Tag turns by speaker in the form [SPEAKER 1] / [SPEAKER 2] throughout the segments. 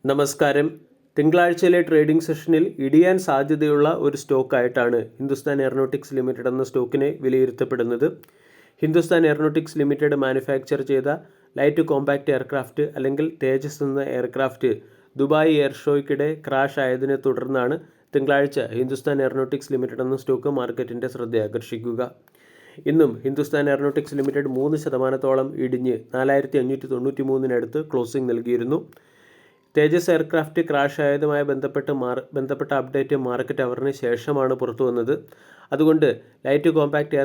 [SPEAKER 1] നമസ്കാരം. തിങ്കളാഴ്ചയിലെ ട്രേഡിംഗ് സെഷനിൽ ഇടിയാൻ സാധ്യതയുള്ള ഒരു സ്റ്റോക്കായിട്ടാണ് ഹിന്ദുസ്ഥാൻ എയറോനോട്ടിക്സ് ലിമിറ്റഡ് എന്ന സ്റ്റോക്കിനെ വിലയിരുത്തപ്പെടുന്നത്. ഹിന്ദുസ്ഥാൻ എയറോനോട്ടിക്സ് ലിമിറ്റഡ് മാനുഫാക്ചർ ചെയ്ത ലൈറ്റ് കോമ്പാക്റ്റ് എയർക്രാഫ്റ്റ് അല്ലെങ്കിൽ തേജസ് എന്ന എയർക്രാഫ്റ്റ് ദുബായ് എയർ ഷോയ്ക്കിടെ ക്രാഷ് ആയതിനെ തുടർന്നാണ് തിങ്കളാഴ്ച ഹിന്ദുസ്ഥാൻ എയറോനോട്ടിക്സ് ലിമിറ്റഡ് എന്ന സ്റ്റോക്ക് മാർക്കറ്റിൻ്റെ ശ്രദ്ധയാകർഷിക്കുക. ഇന്നും ഹിന്ദുസ്ഥാൻ എയറോനോട്ടിക്സ് ലിമിറ്റഡ് 3% ഇടിഞ്ഞ് 4593 ക്ലോസിംഗ് നൽകിയിരുന്നു. തേജസ് എയർക്രാഫ്റ്റ് ക്രാഷ് ആയതുമായി ബന്ധപ്പെട്ട അപ്ഡേറ്റ് മാർക്കറ്റ് അവറിന് ശേഷമാണ് പുറത്തു വന്നത്. അതുകൊണ്ട് ലൈറ്റ് കോമ്പാക്റ്റ്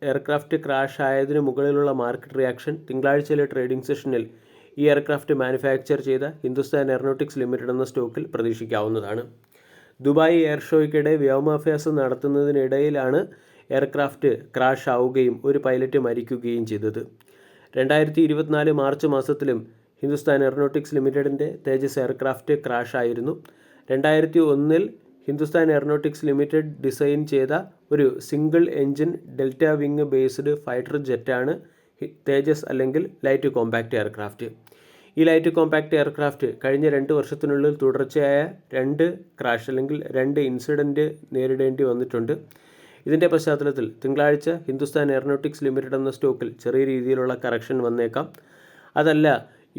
[SPEAKER 1] എയർക്രാഫ്റ്റ് ക്രാഷ് ആയതിനു മുകളിലുള്ള മാർക്കറ്റ് റിയാക്ഷൻ തിങ്കളാഴ്ചയിലെ ട്രേഡിംഗ് സെഷനിൽ ഈ എയർക്രാഫ്റ്റ് മാനുഫാക്ചർ ചെയ്ത ഹിന്ദുസ്ഥാൻ എയറോനോട്ടിക്സ് ലിമിറ്റഡ് എന്ന സ്റ്റോക്കിൽ പ്രതീക്ഷിക്കാവുന്നതാണ്. ദുബായ് എയർ ഷോയ്ക്കിടെ വ്യോമാഭ്യാസം നടത്തുന്നതിനിടയിലാണ് എയർക്രാഫ്റ്റ് ക്രാഷ് ആവുകയും ഒരു പൈലറ്റ് മരിക്കുകയും ചെയ്തത്. 2024 മാർച്ച് മാസത്തിലും ഹിന്ദുസ്ഥാൻ എയറോനോട്ടിക്സ് ലിമിറ്റഡിൻ്റെ തേജസ് എയർക്രാഫ്റ്റ് ക്രാഷ് ആയിരുന്നു. 2001 ഹിന്ദുസ്ഥാൻ എയറോനോട്ടിക്സ് ലിമിറ്റഡ് ഡിസൈൻ ചെയ്ത ഒരു single engine delta wing based fighter ജെറ്റാണ് തേജസ് അല്ലെങ്കിൽ ലൈറ്റ് കോമ്പാക്റ്റ് എയർക്രാഫ്റ്റ്. ഈ ലൈറ്റ് കോമ്പാക്റ്റ് എയർക്രാഫ്റ്റ് കഴിഞ്ഞ 2 വർഷത്തിനുള്ളിൽ തുടർച്ചയായ 2 ക്രാഷ് അല്ലെങ്കിൽ 2 ഇൻസിഡൻറ്റ് നേരിടേണ്ടി വന്നിട്ടുണ്ട്. ഇതിൻ്റെ പശ്ചാത്തലത്തിൽ തിങ്കളാഴ്ച ഹിന്ദുസ്ഥാൻ എയറോനോട്ടിക്സ് ലിമിറ്റഡ് എന്ന സ്റ്റോക്കിൽ ചെറിയ രീതിയിലുള്ള കറക്ഷൻ വന്നേക്കാം. അതല്ല,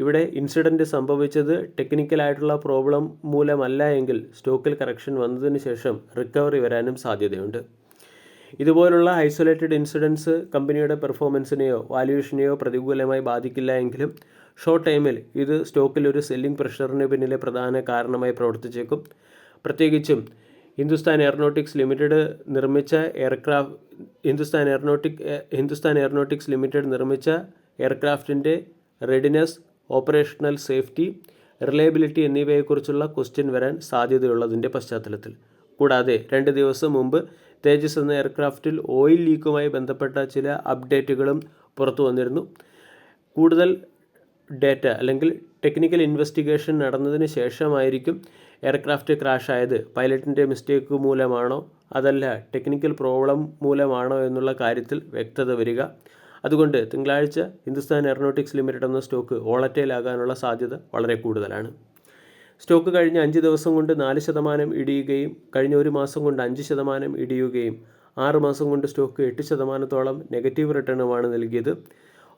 [SPEAKER 1] ഇവിടെ ഇൻസിഡൻറ്റ് സംഭവിച്ചത് ടെക്നിക്കലായിട്ടുള്ള പ്രോബ്ലം മൂലമല്ല എങ്കിൽ സ്റ്റോക്കിൽ കറക്ഷൻ വന്നതിന് ശേഷം റിക്കവറി വരാനും സാധ്യതയുണ്ട്. ഇതുപോലുള്ള ഐസൊലേറ്റഡ് ഇൻസിഡൻസ് കമ്പനിയുടെ പെർഫോമൻസിനെയോ വാല്യൂഷനെയോ പ്രതികൂലമായി ബാധിക്കില്ല എങ്കിലും ഷോർട്ട് ടൈമിൽ ഇത് സ്റ്റോക്കിൽ ഒരു സെല്ലിംഗ് പ്രഷറിന് പിന്നിലെ പ്രധാന കാരണമായി പ്രവർത്തിച്ചേക്കും. പ്രത്യേകിച്ചും ഹിന്ദുസ്ഥാൻ എയറോനോട്ടിക്സ് ലിമിറ്റഡ് നിർമ്മിച്ച എയർക്രാഫ്റ്റിൻ്റെ റെഡിനെസ്, ഓപ്പറേഷണൽ സേഫ്റ്റി, റിലയബിലിറ്റി എന്നിവയെക്കുറിച്ചുള്ള ക്വസ്റ്റ്യൻ വരാൻ സാധ്യതയുള്ളതിൻ്റെ പശ്ചാത്തലത്തിൽ. കൂടാതെ 2 ദിവസം മുമ്പ് തേജസ് എന്ന എയർക്രാഫ്റ്റിൽ ഓയിൽ ലീക്കുമായി ബന്ധപ്പെട്ട ചില അപ്ഡേറ്റുകളും പുറത്തു വന്നിരുന്നു. കൂടുതൽ ഡേറ്റ അല്ലെങ്കിൽ ടെക്നിക്കൽ ഇൻവെസ്റ്റിഗേഷൻ നടന്നതിന് ശേഷമായിരിക്കും എയർക്രാഫ്റ്റ് ക്രാഷ് ആയത് പൈലറ്റിൻ്റെ മിസ്റ്റേക്ക് മൂലമാണോ അതല്ല ടെക്നിക്കൽ പ്രോബ്ലം മൂലമാണോ എന്നുള്ള കാര്യത്തിൽ വ്യക്തത വരിക. അതുകൊണ്ട് തിങ്കളാഴ്ച ഹിന്ദുസ്ഥാൻ എയറോനോട്ടിക്സ് ലിമിറ്റഡ് എന്ന സ്റ്റോക്ക് വോളറ്റൈൽ ആകാനുള്ള സാധ്യത വളരെ കൂടുതലാണ്. സ്റ്റോക്ക് കഴിഞ്ഞ 5 ദിവസം കൊണ്ട് 4% ഇടിയുകയും കഴിഞ്ഞ 1 മാസം കൊണ്ട് 5% ഇടിയുകയും 6 മാസം കൊണ്ട് സ്റ്റോക്ക് 8% നെഗറ്റീവ് റിട്ടേണുമാണ് നൽകിയത്.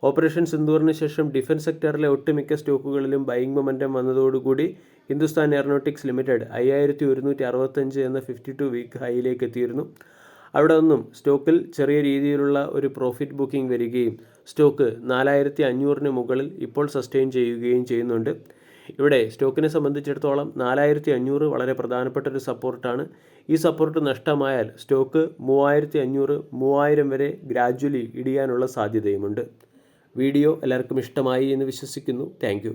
[SPEAKER 1] ഓപ്പറേഷൻ സിന്ദൂറിന് ശേഷം ഡിഫൻസ് സെക്ടറിലെ ഒട്ടുമിക്ക സ്റ്റോക്കുകളിലും ബൈയിങ് മൊമെൻറ്റം വന്നതോടുകൂടി ഹിന്ദുസ്ഥാൻ എയറോനോട്ടിക്സ് ലിമിറ്റഡ് 5165 എന്ന 52 വീക്ക് ഹൈയിലേക്ക് എത്തിയിരുന്നു. അവിടെ നിന്നും സ്റ്റോക്കിൽ ചെറിയ രീതിയിലുള്ള ഒരു പ്രോഫിറ്റ് ബുക്കിംഗ് വരികയും സ്റ്റോക്ക് 4500 മുകളിൽ ഇപ്പോൾ സസ്റ്റെയിൻ ചെയ്യുകയും ചെയ്യുന്നുണ്ട്. ഇവിടെ സ്റ്റോക്കിനെ സംബന്ധിച്ചിടത്തോളം 4500 വളരെ പ്രധാനപ്പെട്ട ഒരു സപ്പോർട്ടാണ്. ഈ സപ്പോർട്ട് നഷ്ടമായാൽ സ്റ്റോക്ക് 3500-3000 വരെ ഗ്രാജ്വലി ഇടിയാനുള്ള സാധ്യതയുമുണ്ട്. വീഡിയോ എല്ലാവർക്കും ഇഷ്ടമായി എന്ന് വിശ്വസിക്കുന്നു. താങ്ക്